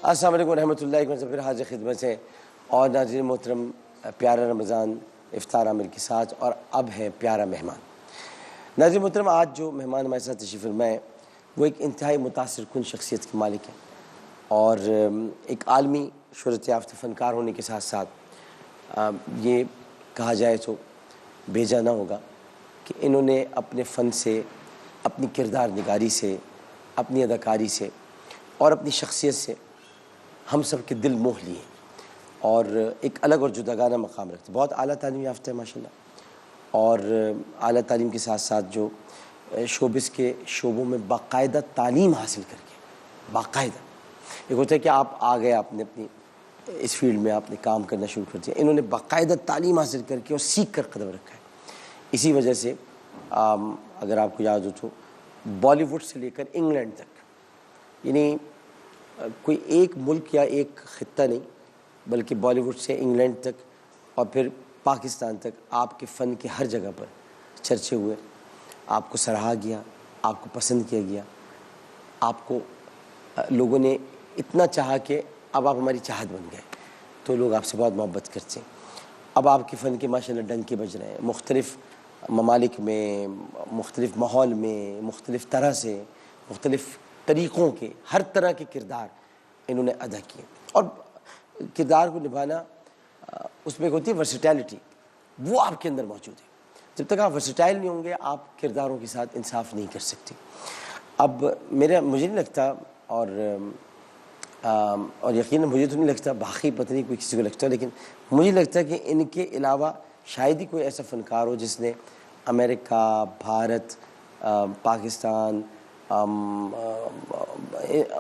अस्सलाम वालेकुम रहमतुल्लाहि व बरकातहू। फिर हाजिर खिदमत है और नाज़रीन मोहतरम, प्यारा रमज़ान इफ्तार आमिर के साथ और अब है प्यारा मेहमान। नाज़रीन मोहतरम, आज जो मेहमान हमारे साथ तशरीफ़ फरमाए वो एक इंतहाई मुतासिर कुन शख्सियत के मालिक हैं और एक आलमी शोहरत याफ्ता फ़नकार होने के साथ साथ ये कहा जाए तो बेजा ना होगा कि इन्होंने अपने फ़न से, अपनी किरदार निगारी से, अपनी अदाकारी से और अपनी शख्सियत से हम सब के दिल मोह लिए और एक अलग और जुदागाना मकाम रखते। बहुत आला तालीम याफ्ता है माशाल्लाह और आला तालीम के साथ साथ जो शोबिस के शोबों में बाकायदा तालीम हासिल करके, बाकायदा एक होता है कि आप आ गए, आपने अपनी इस फील्ड में आपने काम करना शुरू कर दिया, इन्होंने बाकायदा तालीम हासिल करके और सीख कर कदम रखा है। इसी वजह से अगर आपको याद हो तो बॉलीवुड से लेकर इंग्लैंड तक, यानी कोई एक मुल्क या एक ख़ित्ता नहीं बल्कि बॉलीवुड से इंग्लैंड तक और फिर पाकिस्तान तक आपके फ़न के हर जगह पर चर्चे हुए, आपको सराहा गया, आपको पसंद किया गया, आपको लोगों ने इतना चाहा कि अब आप हमारी चाहत बन गए, तो लोग आपसे बहुत मोहब्बत करते हैं। अब आपके फ़न के माशाल्लाह डंके बज रहे हैं मुख्तलिफ़ ममालिक में, मुख्तलिफ़ माहौल में, मुख्तलिफ़ तरह से, मुख्तलिफ़ तरीक़ों के, हर तरह के किरदार इन्होंने अदा किए और किरदार को निभाना उसमें एक होती है वर्सेटैलिटी, वो आपके अंदर मौजूद है। जब तक आप वर्सेटाइल नहीं होंगे आप किरदारों के साथ इंसाफ नहीं कर सकते। अब मुझे नहीं लगता और यकीनन मुझे तो नहीं लगता, बाकी पता नहीं कोई किसी को लगता है, लेकिन मुझे लगता है कि इनके अलावा शायद ही कोई ऐसा फ़नकार हो जिसने अमेरिका, भारत, पाकिस्तान,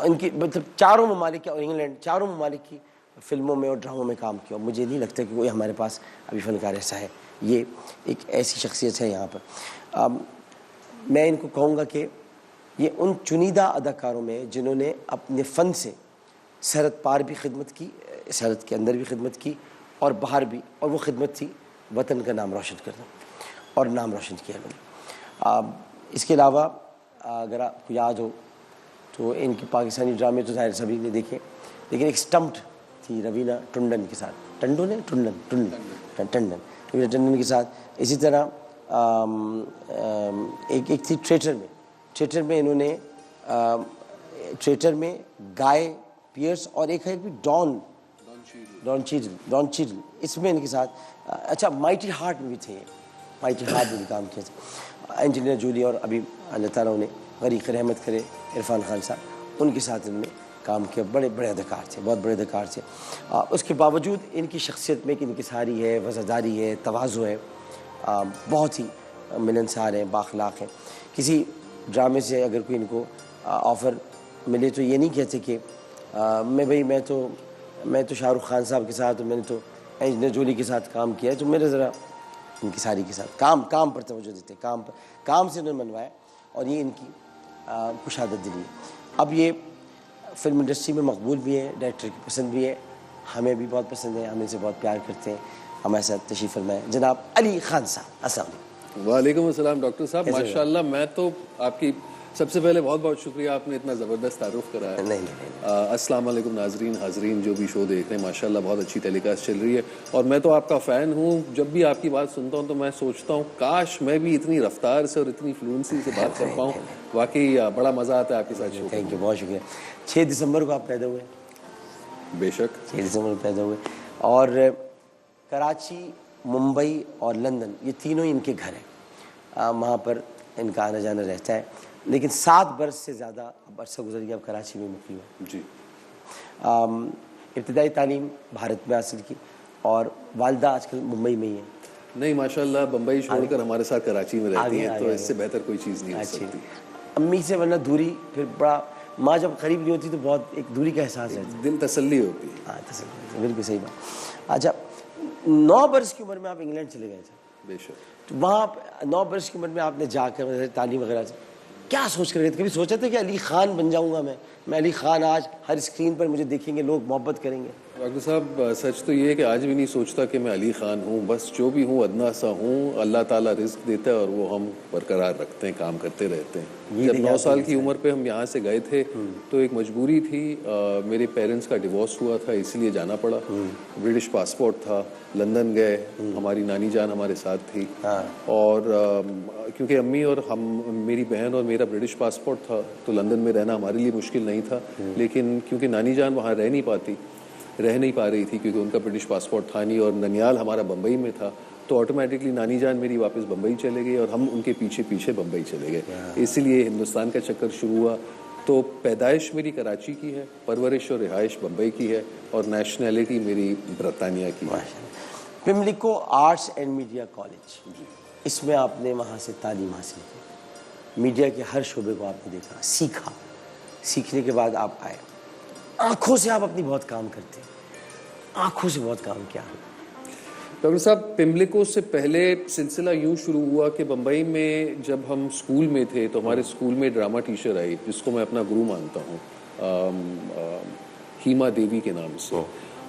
इनकी मतलब चारों ममालिक और इंग्लैंड, चारों ममालिक की फ़िल्मों में और ड्रामों में काम किया। मुझे नहीं लगता कि कोई हमारे पास अभी फ़नकार ऐसा है। ये एक ऐसी शख्सियत है यहाँ पर। मैं इनको कहूँगा कि ये उन चुनिंदा अदाकारों में जिन्होंने अपने फ़न से सरहद पार भी खिदमत की, सरहद के अंदर भी खिदमत की और बाहर भी, और वो खिदमत थी वतन का नाम रोशन करना और नाम रोशन किया उन्होंने। इसके अलावा अगर आपको याद हो तो इनके पाकिस्तानी ड्रामे तो ज़ाहिर सभी ने देखे, लेकिन एक स्टम्प्ड थी रवीना टंडन के साथ, टंडन रवीना टंडन के साथ। इसी तरह एक थी थिएटर में इन्होंने थिएटर में गाय पियर्स और एक है भी डॉन चीरल, इसमें इनके साथ अच्छा माइटी हार्ट में भी थे, माइटी हार्ट में भी काम किया था। एंजेलिना जूली और अभी अल्लाह ताला उन्हें गरीक़ रहमत करे इरफान खान साहब, उनके साथ इन्होंने काम किया। बड़े बड़े अदाकार थे, बहुत बड़े अदाकार थे। उसके बावजूद इनकी शख्सियत में एक इनकिसारी है, वज़ादारी है, तवाज़ु है, बहुत ही मिलनसार हैं, बाखलाक हैं। किसी ड्रामे से अगर कोई इनको ऑफ़र मिले तो ये नहीं कहते कि मैं तो शाहरुख खान साहब के साथ, मैंने तो एंजेलिना जोली के साथ काम किया है, तो मेरे ज़रा इनकिसारी के साथ काम पर तवज्जो देते, काम से उन्होंने मनवाया और ये इनकी कुशादत दिली है। अब ये फ़िल्म इंडस्ट्री में मकबूल भी है, डायरेक्टर की पसंद भी है, हमें भी बहुत पसंद है, हम इनसे बहुत प्यार करते हैं। हमारे साथ तशरीफ़ फरमाए जनाब अली खान साहब। अस्सलाम वालेकुम। वालेकुम अस्सलाम डॉक्टर साहब, माशाल्लाह। मैं तो आपकी सबसे पहले बहुत बहुत शुक्रिया, आपने इतना ज़बरदस्त तारुफ कराया। नहीं। अस्सलाम वालेकुम नाजरीन, हाजरीन जो भी शो देख रहे हैं, माशाल्लाह बहुत अच्छी टेलीकास्ट चल रही है और मैं तो आपका फ़ैन हूँ। जब भी आपकी बात सुनता हूँ तो मैं सोचता हूँ काश मैं भी इतनी रफ्तार से और इतनी फ्लुएंसी से बात कर पाऊँ। वाकई बड़ा मज़ा आता है आपके साथ शो। थैंक यू, बहुत शुक्रिया। 6 दिसंबर को आप पैदा हुए? बेशक 6 दिसंबर को पैदा हुए और कराची, मुंबई और लंदन ये तीनों ही इनके घर हैं, वहाँ पर इनका आना जाना रहता है। लेकिन 7 बरस से ज़्यादा अब अरसा गुजर गया, अब कराची में मुक़ीम है जी। इब्तिदाई तालीम भारत में हासिल की और वालदा आजकल मुंबई में ही है। नहीं माशाल्लाह, बम्बई छोड़कर हमारे साथ कराची में रहती हैं, तो इससे बेहतर कोई चीज़ नहीं हो सकती। अम्मी से वरना दूरी, फिर बड़ा माँ जब करीब नहीं होती तो बहुत एक दूरी का एहसास है, दिल तसल्ली होती है। हाँ तसल्ली, बिल्कुल सही बात। अच्छा, 9 बरस की उम्र में आप इंग्लैंड चले गए थे? बेशक। तो वहाँ 9 बरस की उम्र में आपने जाकर तालीम वगैरह से क्या सोच कर गए थे? कभी सोचा था कि अली खान बन जाऊँगा मैं अली खान, आज हर स्क्रीन पर मुझे देखेंगे लोग, मोहब्बत करेंगे? डॉक्टर साहब, सच तो ये है कि आज भी नहीं सोचता कि मैं अली खान हूँ। बस जो भी हूँ अदना सा हूँ। अल्लाह ताला रिस्क देता है और वो हम बरकरार रखते हैं, काम करते रहते हैं। जब 9 साल की उम्र पे हम यहाँ से गए थे तो एक मजबूरी थी। मेरे पेरेंट्स का डिवोर्स हुआ था, इसलिए जाना पड़ा। ब्रिटिश पासपोर्ट था, लंदन गए, हमारी नानी जान हमारे साथ थी। और क्योंकि अम्मी और हम, मेरी बहन और मेरा ब्रिटिश पासपोर्ट था तो लंदन में रहना हमारे लिए मुश्किल नहीं था। लेकिन क्योंकि नानी जान वहाँ रह नहीं पा रही थी क्योंकि उनका ब्रिटिश पासपोर्ट था नहीं और ननियाल हमारा बम्बई में था, तो ऑटोमेटिकली नानी जान मेरी वापस बम्बई चले गई और हम उनके पीछे पीछे बम्बई चले गए। इसलिए हिंदुस्तान का चक्कर शुरू हुआ। तो पैदाइश मेरी कराची की है, परवरिश और रिहाइश बम्बई की है और नेशनैलिटी मेरी बरतानिया की है। पिमलिको आर्ट्स एंड मीडिया कॉलेज, इसमें आपने वहाँ से तालीम हासिल की, मीडिया के हर शोबे को आपने देखा, सीखा। सीखने के बाद आप आए, आंखों से आप अपनी बहुत काम करते हैं, आंखों से बहुत काम किया। डॉक्टर साहब, पिमलिको से पहले सिलसिला यूं शुरू हुआ कि बम्बई में जब हम स्कूल में थे तो हमारे स्कूल में ड्रामा टीचर आई जिसको मैं अपना गुरु मानता हूँ, हीमा देवी के नाम से।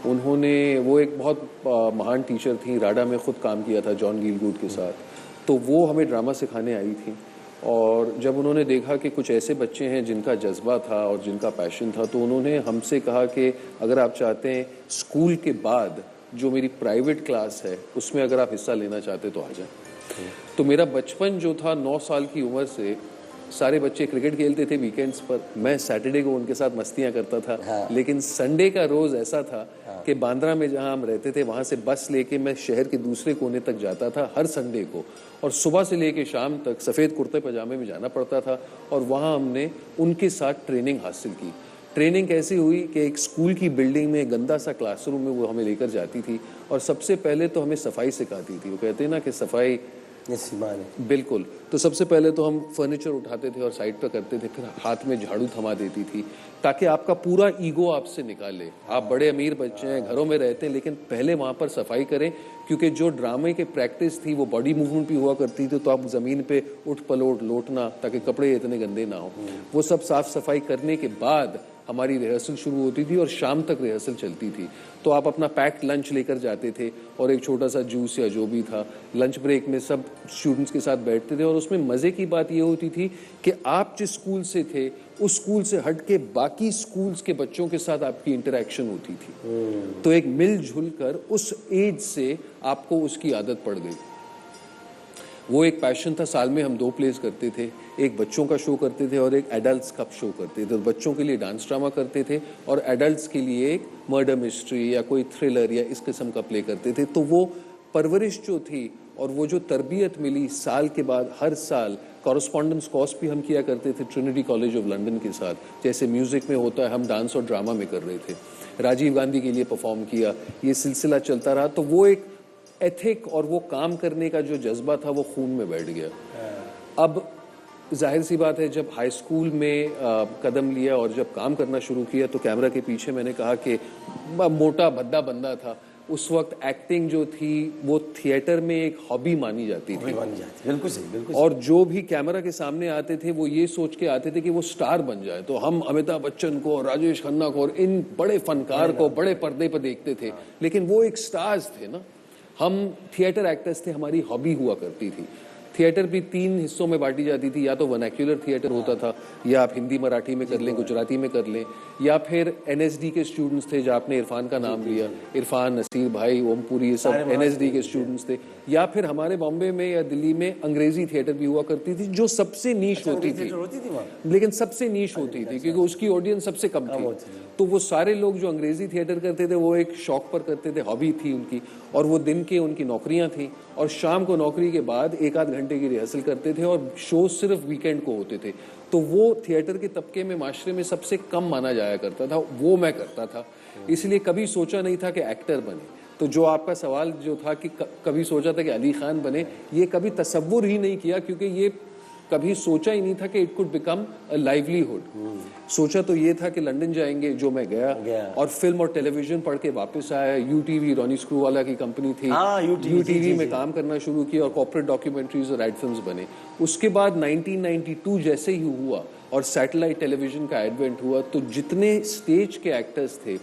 उन्होंने, वो एक बहुत महान टीचर थी, राडा में खुद काम किया था जॉन गीलगुड के साथ। तो वो हमें ड्रामा सिखाने आई थी और जब उन्होंने देखा कि कुछ ऐसे बच्चे हैं जिनका जज्बा था और जिनका पैशन था तो उन्होंने हमसे कहा कि अगर आप चाहते हैं स्कूल के बाद जो मेरी प्राइवेट क्लास है उसमें अगर आप हिस्सा लेना चाहते तो आ जाएं। तो मेरा बचपन जो था 9 साल की उम्र से, सारे बच्चे क्रिकेट खेलते थे वीकेंड्स पर, मैं सैटरडे को उनके साथ मस्तियां करता था। लेकिन संडे का रोज ऐसा था कि बांद्रा में जहां हम रहते थे वहां से बस लेके मैं शहर के दूसरे कोने तक जाता था हर संडे को, और सुबह से लेके शाम तक सफ़ेद कुर्ते पजामे में जाना पड़ता था और वहाँ हमने उनके साथ ट्रेनिंग हासिल की। ट्रेनिंग कैसी हुई कि एक स्कूल की बिल्डिंग में गंदा सा क्लासरूम में वो हमें लेकर जाती थी और सबसे पहले तो हमें सफाई सिखाती थी। वो कहते हैं ना कि सफाई बिल्कुल। तो सबसे पहले तो हम फर्नीचर उठाते थे और साइड पर करते थे, फिर हाथ में झाड़ू थमा देती थी ताकि आपका पूरा ईगो आपसे निकाले। आप बड़े अमीर बच्चे हैं, घरों में रहते हैं, लेकिन पहले वहाँ पर सफाई करें क्योंकि जो ड्रामे के प्रैक्टिस थी वो बॉडी मूवमेंट भी हुआ करती थी। तो आप ज़मीन पे उठ पलोट लोटना ताकि कपड़े इतने गंदे ना हो, वो सब साफ सफाई करने के बाद हमारी रिहर्सल शुरू होती थी और शाम तक रिहर्सल चलती थी। तो आप अपना पैक्ड लंच लेकर जाते थे और एक छोटा सा जूस या जो भी था, लंच ब्रेक में सब स्टूडेंट्स के साथ बैठते थे। और उसमें मज़े की बात ये होती थी कि आप जिस स्कूल से थे उस स्कूल से हट के बाकी स्कूल्स के बच्चों के साथ आपकी इंटरेक्शन होती थी। तो एक मिलजुल कर उस एज से आपको उसकी आदत पड़ गई। वो एक पैशन था। साल में हम 2 प्लेस करते थे, एक बच्चों का शो करते थे और एक एडल्ट्स का शो करते थे। तो बच्चों के लिए डांस ड्रामा करते थे और एडल्ट्स के लिए एक मर्डर मिस्ट्री या कोई थ्रिलर या इस किस्म का प्ले करते थे। तो वो परवरिश जो थी और वो जो तरबियत मिली, साल के बाद हर साल कॉरेस्पॉन्डेंस कोर्स भी हम किया करते थे ट्रिनिटी कॉलेज ऑफ लंदन के साथ। जैसे म्यूज़िक में होता है, हम डांस और ड्रामा में कर रहे थे। राजीव गांधी के लिए परफॉर्म किया, ये सिलसिला चलता रहा। तो वो एक एथिक और वो काम करने का जो जज्बा था वो खून में बैठ गया। अब जाहिर सी बात है, जब हाई स्कूल में कदम लिया और जब काम करना शुरू किया तो कैमरा के पीछे मैंने कहा कि मोटा भद्दा बंदा था। उस वक्त एक्टिंग जो थी वो थिएटर में एक हॉबी मानी जाती थी। बिल्कुल सही, बिल्कुल। और जो भी कैमरा के सामने आते थे वो ये सोच के आते थे कि वो स्टार बन जाए। तो हम अमिताभ बच्चन को, राजेश खन्ना को और इन बड़े फनकार को बड़े पर्दे पर देखते थे, लेकिन वो एक स्टार्स थे ना। हम थिएटर एक्टर्स थे, हमारी हॉबी हुआ करती थी। थिएटर भी 3 हिस्सों में बांटी जाती थी, या तो वर्नाक्युलर थिएटर होता था, या आप हिंदी मराठी में कर लें, गुजराती में कर लें, या फिर एनएसडी के स्टूडेंट्स थे, जो आपने इरफान का नाम लिया, इरफान, नसीर भाई, ओमपुरी, ये सब एनएसडी के स्टूडेंट्स थे। या फिर हमारे बॉम्बे में या दिल्ली में अंग्रेजी थिएटर भी हुआ करती थी जो सबसे नीश होती थी, लेकिन सबसे नीश होती थी क्योंकि उसकी ऑडियंस सबसे कम थी। तो वो सारे लोग जो अंग्रेजी थिएटर करते थे वो एक शौक पर करते थे, हॉबी थी उनकी, और वो दिन के उनकी नौकरियां थी, और शाम को नौकरी के बाद 1-8 घंटे की रिहर्सल करते थे और शो सिर्फ वीकेंड को होते थे। तो वो थिएटर के तबके में, माशरे में सबसे कम माना जाया करता था। वो मैं करता था, इसलिए कभी सोचा नहीं था कि एक्टर बने। तो जो आपका सवाल जो था कि कभी सोचा था कि अली खान बने, ये कभी तसव्वुर ही नहीं किया, क्योंकि ये कभी सोचा ही नहीं था कि it could become a livelihood. सोचा तो ये था कि लंदन जाएंगे, जो मैं गया और फिल्म और टेलीविजन पढ़ के वापस आया। यूटीवी, रॉनी स्क्रूवाला की कंपनी थी, यूटीवी में काम करना शुरू किया और कॉर्पोरेट डॉक्यूमेंट्रीज और एड फिल्म्स बने। उसके बाद 1992 जैसे ही हुआ और सैटेलाइट टेलीविजन का एडवेंट हुआ, तो जितने स्टेज के एक्टर्स थे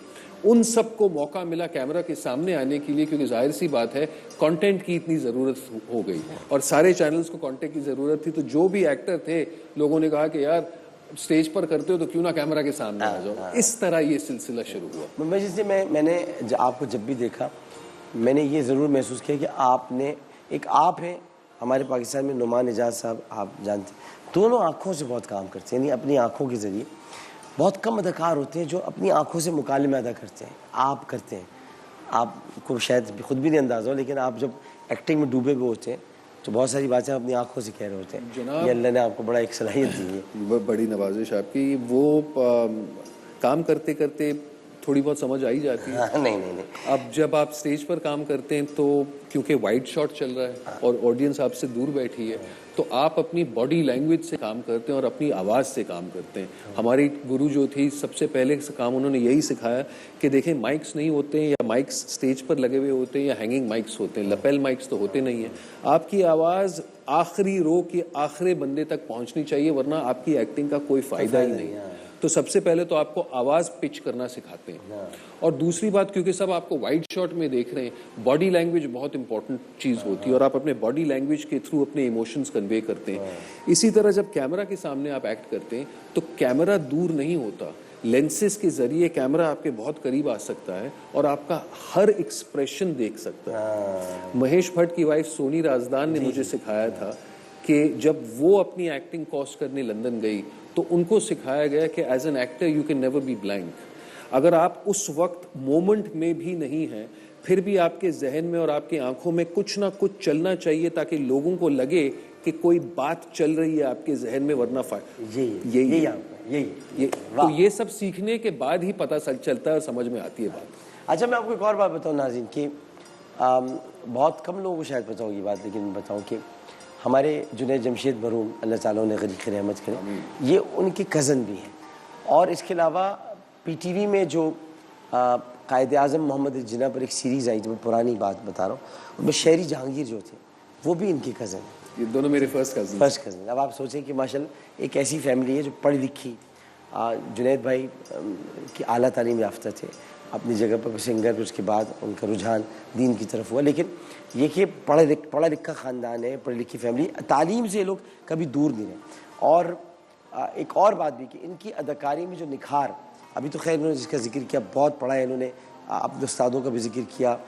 उन सबको मौका मिला कैमरा के सामने आने के लिए, क्योंकि जाहिर सी बात है कंटेंट की इतनी ज़रूरत हो गई और सारे चैनल्स को कंटेंट की ज़रूरत थी। तो जो भी एक्टर थे, लोगों ने कहा कि यार स्टेज पर करते हो तो क्यों ना कैमरा के सामने आ जाओ। इस तरह ये सिलसिला शुरू हुआ। मैंने आपको जब भी देखा, मैंने ये ज़रूर महसूस किया कि आपने आप है हमारे पाकिस्तान में नुमान एजाज साहब, आप जानते हैं, दोनों आँखों से बहुत काम करते हैं, यानी अपनी आँखों के ज़रिए। बहुत कम अदाकार होते हैं जो अपनी आँखों से मुकालमे अदा करते हैं, आप करते हैं। आपको शायद खुद भी नहीं अंदाज़ा हो, लेकिन आप जब एक्टिंग में डूबे हुए होते हैं तो बहुत सारी बातें अपनी आँखों से कह रहे होते हैं। ये अल्लाह ने आपको बड़ा एक सलाहियत दी है। बड़ी नवाजिश आपकी। वो काम करते करते थोड़ी बहुत समझ आई जाती है। हाँ, नहीं। अब जब आप स्टेज पर काम करते हैं तो क्योंकि वाइड शॉट चल रहा है और ऑडियंस आपसे दूर बैठी है, तो आप अपनी बॉडी लैंग्वेज से काम करते हैं और अपनी आवाज़ से काम करते हैं। हमारी गुरु जो थी, सबसे पहले काम उन्होंने यही सिखाया कि देखें, माइक्स नहीं होते हैं या माइक्स स्टेज पर लगे हुए होते हैं या हैंगिंग माइक्स होते हैं, लपेल माइक्स तो होते नहीं हैं। आपकी आवाज़ आखिरी रो के आखिरी बंदे तक पहुंचनी चाहिए, वरना आपकी एक्टिंग का कोई फ़ायदा ही नहीं है। तो सबसे पहले तो आपको आवाज़ पिच करना सिखाते हैं। और दूसरी बात, क्योंकि सब आपको वाइड शॉट में देख रहे हैं, बॉडी लैंग्वेज बहुत इंपॉर्टेंट चीज़ होती है और आप अपने बॉडी लैंग्वेज के थ्रू अपने इमोशंस कन्वे करते हैं। इसी तरह जब कैमरा के सामने आप एक्ट करते हैं तो कैमरा दूर नहीं होता, लेंसेज के जरिए कैमरा आपके बहुत करीब आ सकता है और आपका हर एक्सप्रेशन देख सकता है। महेश भट्ट की वाइफ सोनी राजदान ने मुझे सिखाया था कि जब वो अपनी एक्टिंग कोर्स करने लंदन गई तो उनको सिखाया गया कि as an actor you can never be blank. अगर आप उस वक्त मोमेंट में भी नहीं हैं, फिर भी आपके जहन में और आपकी आंखों में कुछ ना कुछ चलना चाहिए ताकि लोगों को लगे कि कोई बात चल रही है आपके जहन में, वरना यही तो ये सब सीखने के बाद ही पता चलता है और समझ में आती है बात। अच्छा, मैं आपको एक और बात बताऊँ नाज़रीन कि बहुत कम लोगों को शायद पता होगी बात, लेकिन मैं बताऊँ कि हमारे जुनैद जमशेद मरहूम, अल्लाह ताला उन्हें गरीक़ रहमत करें, ये उनके कज़न भी हैं। और इसके अलावा PTV में जो कायद-ए-आज़म मोहम्मद जिन्ना पर एक सीरीज़ आई, जो मैं पुरानी बात बता रहा हूँ, उसमें शहरी जहांगीर जो थे वो भी इनके कज़न हैं। ये दोनों मेरे फर्स्ट कज़न। अब आप सोचें कि माशाल्लाह एक ऐसी फैमिली है जो पढ़ी लिखी, जुनैद भाई की आला तालीम याफ्ता थे, अपनी जगह पर सिंगर, फिर उसके बाद उनका रुझान दीन की तरफ हुआ। लेकिन ये कि पढ़ा लिखा ख़ानदान है, पढ़ी लिखी फैमिली, तालीम से ये लोग कभी दूर नहीं रहे। और एक और बात भी कि इनकी अदाकारी में जो निखार, अभी तो खैर इन्होंने जिसका जिक्र किया, बहुत पढ़ा है इन्होंने, अपने उस्तादों का भी जिक्र किया,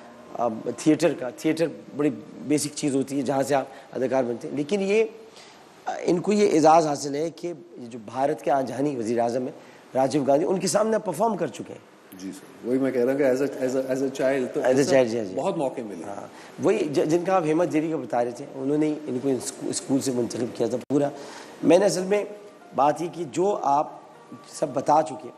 थिएटर का। थिएटर बड़ी बेसिक चीज़ होती है जहाँ से आप अदाकार बनते हैं, लेकिन ये इनको ये एजाज़ हासिल है कि जो भारत के आजहानी वज़ीर आज़म है राजीव गांधी, उनके सामने आप परफॉर्म कर चुके हैं। जी सर, वही मैं कह रहा हूँ कि एज अ चाइल्ड तो बहुत मौके मिले। हाँ, वही जिनका आप हेमत जेरी का बता रहे थे, उन्होंने इनको स्कूल से मुंतखब किया था पूरा। मैंने असल में बात ये कि जो आप सब बता चुके,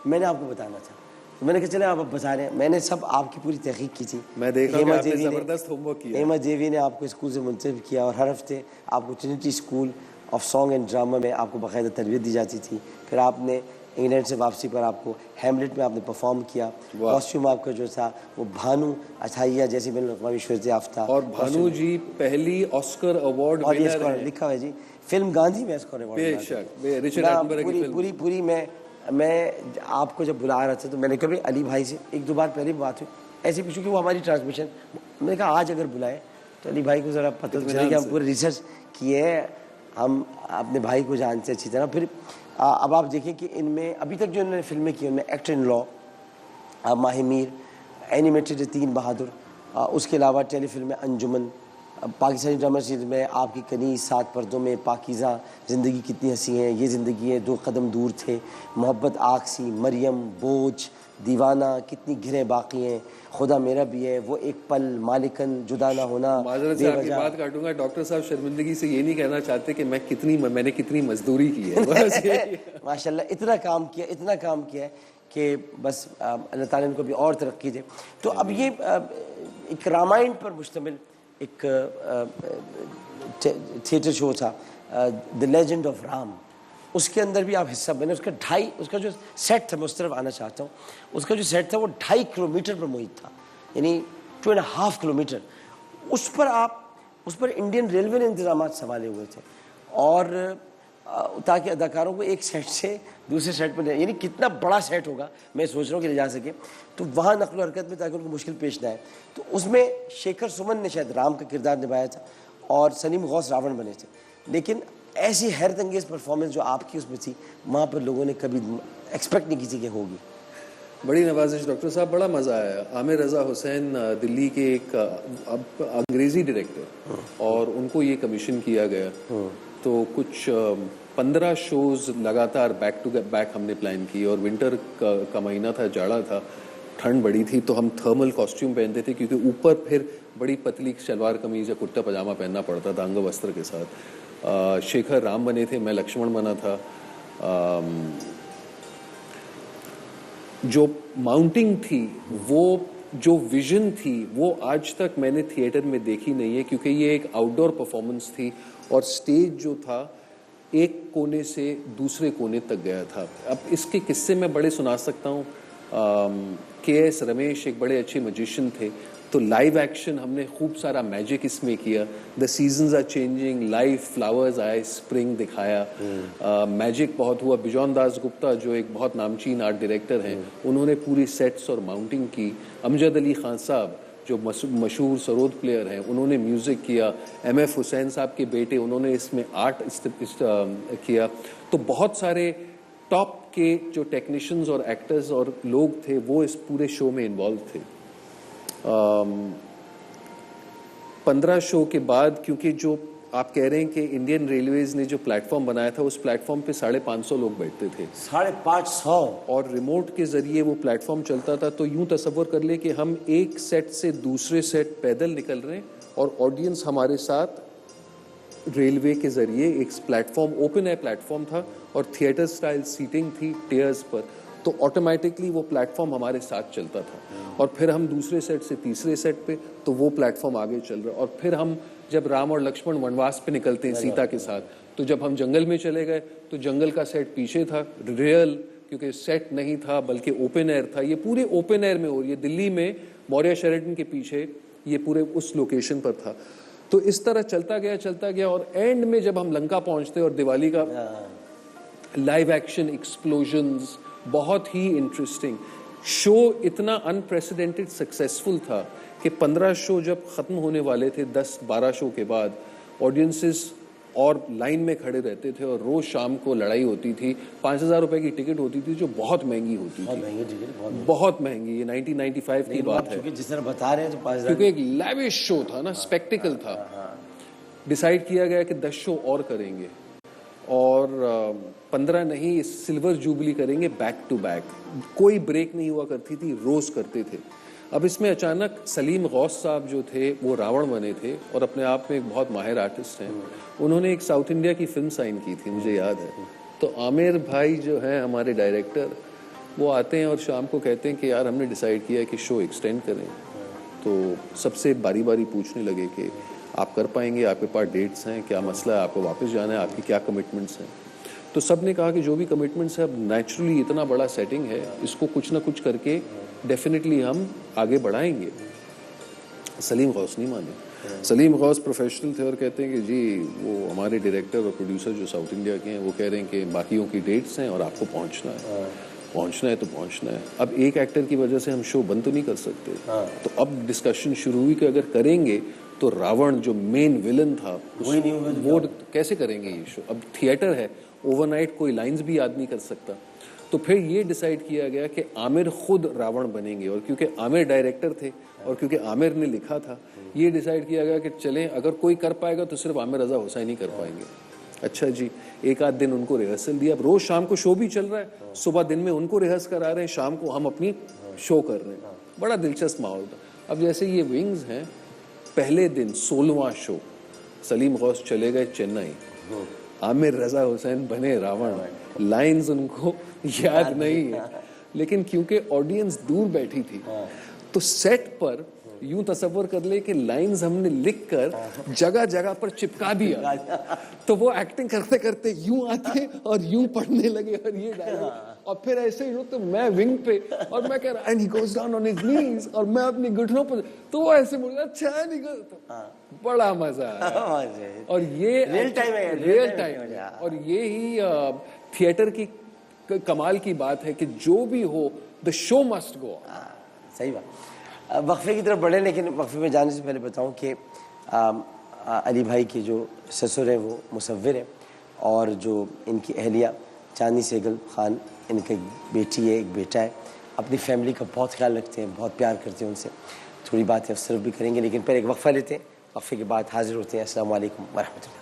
मैंने आपको बताना था, तो मैंने कहा चले आप बता रहे हैं, मैंने सब आपकी पूरी तहकीक की थी। मैं देख रहा हूं कि आपने ज़बरदस्त होमवर्क किया। हेमत जेवी ने आपको स्कूल से मुंतखब किया और हर हफ्ते आपको Trinity school of song and drama में आपको बाकायदा तरबियत दी जाती थी। फिर आपने इंग्लैंड से वापसी पर आपको हैमलेट में आपने परफॉर्म किया। कॉस्ट्यूम आपका जो था वो भानु अथाइया जैसी बैनुल-अक़वामी शोहरत याफ्ता, और भानु जी पहली ऑस्कर अवार्ड विनर है। लिखा हुआ है जी, फिल्म गांधी में ऑस्कर अवार्ड। बेशक, पूरी मैं आपको जब बुला रहा था तो मैंने कहा अली भाई से एक दो बार पहले बात हुई ऐसे पूछूँ कि वो हमारी ट्रांसमिशन, मैंने कहा आज अगर बुलाए तो अली भाई को ज़रा पता चले कि हम पूरे रिसर्च किए हैं, हम अपने भाई को जानते अच्छी तरह। फिर अब आप देखें कि इनमें अभी तक जो इन्होंने फिल्में की उनमें एक्टर इन लॉ, माहिमीर, एनिमेटेड 3 बहादुर, उसके अलावा टेलीफिल्म में अंजुमन, पाकिस्तानी ड्रामा सीरीज में आपकी कनीज़, 7 पर्दों में, पाकीज़ा, ज़िंदगी कितनी हंसी है, ये ज़िंदगी है, 2 कदम दूर थे, मोहब्बत आग सी, मरियम, बोझ, दीवाना, कितनी घिरें बाकी हैं, खुदा मेरा भी है, वो एक पल, मालिकन, जुदा ना होना। माज़रत से आपकी बात काटूंगा, डॉक्टर साहब शर्मिंदगी से ये नहीं कहना चाहते कि मैंने कितनी मजदूरी की है। माशाल्लाह इतना काम किया है कि बस अल्लाह ताला इनको भी और तरक्की दे। तो अब ये एक रामायण पर मुश्तमिल एक थिएटर शो था, द लेजेंड ऑफ राम, उसके अंदर भी आप हिस्सा बने। उसका जो सेट था, मैं उस तरफ आना चाहता हूँ, उसका जो सेट था वो 2.5 किलोमीटर पर मुहित था, यानी 2.5 किलोमीटर। उस पर इंडियन रेलवे ने इंतजाम संभाले हुए थे और ताकि अदाकारों को एक सेट से दूसरे सेट पर यानी कितना बड़ा सेट होगा मैं सोच रहा हूँ कि ले जा सके, तो वहाँ नकल हरकत में ताकि उनको मुश्किल पेश ना आए। तो उसमें शेखर सुमन ने शायद राम का किरदार निभाया था और सलीम गौस रावण बने थे, लेकिन ऐसी हैरत अंगेज परफॉर्मेंस जो आपकी उसमें थी वहाँ पर लोगों ने कभी एक्सपेक्ट नहीं की थी कि होगी। बड़ी नवाजिश डॉक्टर साहब, बड़ा मज़ा आया। आमिर रज़ा हुसैन दिल्ली के एक अंग्रेज़ी डायरेक्टर, और उनको ये कमीशन किया गया, तो कुछ 15 शोज़ लगातार बैक टू बैक हमने प्लान की, और विंटर का महीना था, जाड़ा था, ठंड बड़ी थी, तो हम थर्मल कॉस्ट्यूम पहनते थे क्योंकि ऊपर फिर बड़ी पतली शलवार कमीज या कुर्ता पजामा पहनना पड़ता था अंग वस्त्र के साथ। शेखर राम बने थे, मैं लक्ष्मण बना था। जो माउंटिंग थी, वो जो विजन थी, वो आज तक मैंने थिएटर में देखी नहीं है, क्योंकि ये एक आउटडोर परफॉर्मेंस थी और स्टेज जो था एक कोने से दूसरे कोने तक गया था। अब इसके किस्से मैं बड़े सुना सकता हूँ। के.एस. रमेश एक बड़े अच्छे मैजिशियन थे, तो लाइव एक्शन हमने खूब सारा मैजिक इसमें किया। The seasons are changing, live flowers आए, स्प्रिंग दिखाया। मैजिक बहुत हुआ। बिजॉन दास गुप्ता जो एक बहुत नामचीन आर्ट डायरेक्टर हैं, उन्होंने पूरी सेट्स और माउंटिंग की। अमजद अली खान साहब जो मशहूर सरोद प्लेयर हैं, उन्होंने म्यूज़िक किया। M.F. हुसैन साहब के बेटे, उन्होंने इसमें आर्ट किया। तो बहुत सारे टॉप के जो टेक्नीशियंस और एक्टर्स और लोग थे, वो इस पूरे शो में इन्वॉल्व थे। 15 शो के बाद, क्योंकि जो आप कह रहे हैं कि इंडियन रेलवेज ने जो प्लेटफॉर्म बनाया था, उस प्लेटफॉर्म पे 550 लोग बैठते थे। 550? और रिमोट के जरिए वो प्लेटफॉर्म चलता था। तो यूं तसव्वुर कर ले कि हम एक सेट से दूसरे सेट पैदल निकल रहे हैं और ऑडियंस हमारे साथ रेलवे के जरिए। एक प्लेटफॉर्म ओपन एयर प्लेटफॉर्म था और थिएटर स्टाइल सीटिंग थी टेयर्स पर, तो ऑटोमेटिकली वो प्लेटफॉर्म हमारे साथ चलता था। और फिर हम दूसरे सेट से तीसरे सेट पे, तो वो प्लेटफॉर्म आगे चल रहा है। और फिर हम जब राम और लक्ष्मण वनवास पे निकलते हैं सीता के साथ, तो जब हम जंगल में चले गए तो जंगल का सेट पीछे था, रियल, क्योंकि सेट नहीं था बल्कि ओपन एयर था। ये पूरे ओपन एयर में हो रही है, दिल्ली में मौर्य शेरेटन के पीछे, ये पूरे उस लोकेशन पर था। तो इस तरह चलता गया और एंड में जब हम लंका पहुंचते और दिवाली का लाइव एक्शन एक्सप्लोजन्स, बहुत ही इंटरेस्टिंग शो। इतना अनप्रेसिडेंटेड सक्सेसफुल था कि 15 शो जब खत्म होने वाले थे, 10-12 शो के बाद ऑडियंसेस और लाइन में खड़े रहते थे, और रोज शाम को लड़ाई होती थी। 5,000 रुपए की टिकट होती थी, जो बहुत महंगी होती थी, बहुत महंगी। ये 1995 की बात है, जिस तरह बता रहे हैं, तो 5,000, क्योंकि एक लैविश शो था ना, स्पेक्टिकल था। डिसाइड किया गया कि 10 शो और करेंगे, और 15 नहीं, सिल्वर जुबली करेंगे बैक टू बैक। कोई ब्रेक नहीं हुआ करती थी, रोज करते थे। अब इसमें अचानक सलीम गौस साहब जो थे, वो रावण बने थे और अपने आप में एक बहुत माहिर आर्टिस्ट हैं। उन्होंने एक साउथ इंडिया की फिल्म साइन की थी, मुझे याद है। तो आमिर भाई जो हैं हमारे डायरेक्टर, वो आते हैं और शाम को कहते हैं कि यार हमने डिसाइड किया है कि शो एक्सटेंड करें। तो सबसे बारी बारी पूछने लगे कि आप कर पाएंगे, आपके पास डेट्स हैं, क्या मसला है, आपको वापस जाना है, आपकी क्या कमिटमेंट्स हैं। तो सब ने कहा कि जो भी कमिटमेंट्स है, अब नेचुरली इतना बड़ा सेटिंग है, इसको कुछ ना कुछ करके डेफिनेटली हम आगे बढ़ाएंगे। सलीम गौस नहीं माने। सलीम गौस प्रोफेशनल थे और कहते हैं कि जी वो हमारे डायरेक्टर और प्रोड्यूसर जो साउथ इंडिया के हैं, वो कह रहे हैं कि बाकियों की डेट्स हैं और आपको पहुंचना है, पहुंचना है तो पहुंचना है। अब एक एक्टर की वजह से हम शो बंद तो नहीं कर सकते। तो अब डिस्कशन शुरू हुई कि अगर करेंगे तो रावण जो मेन विलन था, वो कैसे करेंगे ये शो। अब थिएटर है, ओवरनाइट कोई लाइंस भी याद नहीं कर सकता। तो फिर ये डिसाइड किया गया कि आमिर खुद रावण बनेंगे, और क्योंकि आमिर डायरेक्टर थे और क्योंकि आमिर ने लिखा था, ये डिसाइड किया गया कि चलें, अगर कोई कर पाएगा तो सिर्फ आमिर रज़ा हुसैन ही कर पाएंगे। अच्छा जी, एक आध दिन उनको रिहर्सल दिया। अब रोज शाम को शो भी चल रहा है, सुबह दिन में उनको रिहर्स करा रहे हैं, शाम को हम अपनी शो कर रहे हैं। बड़ा दिलचस्प माहौल था। अब जैसे ये विंग्स हैं, पहले दिन 16वां शो, सलीम गौस चले गए चेन्नई, आमिर रज़ा हुसैन बने रावण। लाइंस उनको याद नहीं है, लेकिन क्योंकि ऑडियंस दूर बैठी थी, तो सेट पर यूं तसव्वुर कर ले कि लाइंस हमने लिख कर जगह जगह पर चिपका दिया, तो वो एक्टिंग करते करते यूं आते और यूं पढ़ने लगे और ये डायलॉग, और फिर ऐसे ही तो मैं विंग पे और मैं कह रहा and he goes down on his knees और मैं अपनी घुटनों पर, तो वो ऐसे मुड़ अच्छा निकल, बड़ा मजा आया। और ये रियल टाइम है, रियल टाइम है। और ये ही थिएटर की कमाल की बात है कि जो भी हो द शो मस्ट गो। सही बात। वक्फे की तरफ बढ़े, लेकिन वक्फे में जाने से पहले बताऊं कि अली भाई के जो ससुर हैं वो मुसव्विर हैं, और जो इनकी अहलिया चांदनी सेगल खान, इनकी एक बेटी है, एक बेटा है, अपनी फैमिली का बहुत ख्याल रखते हैं, बहुत प्यार करते हैं उनसे। थोड़ी बातें उस तरफ भी करेंगे, लेकिन पहले एक वक्फा लेते हैं, वक्फे के बाद हाजिर होते हैं। अस्सलाम वालेकुम वरहमतुल्लाह।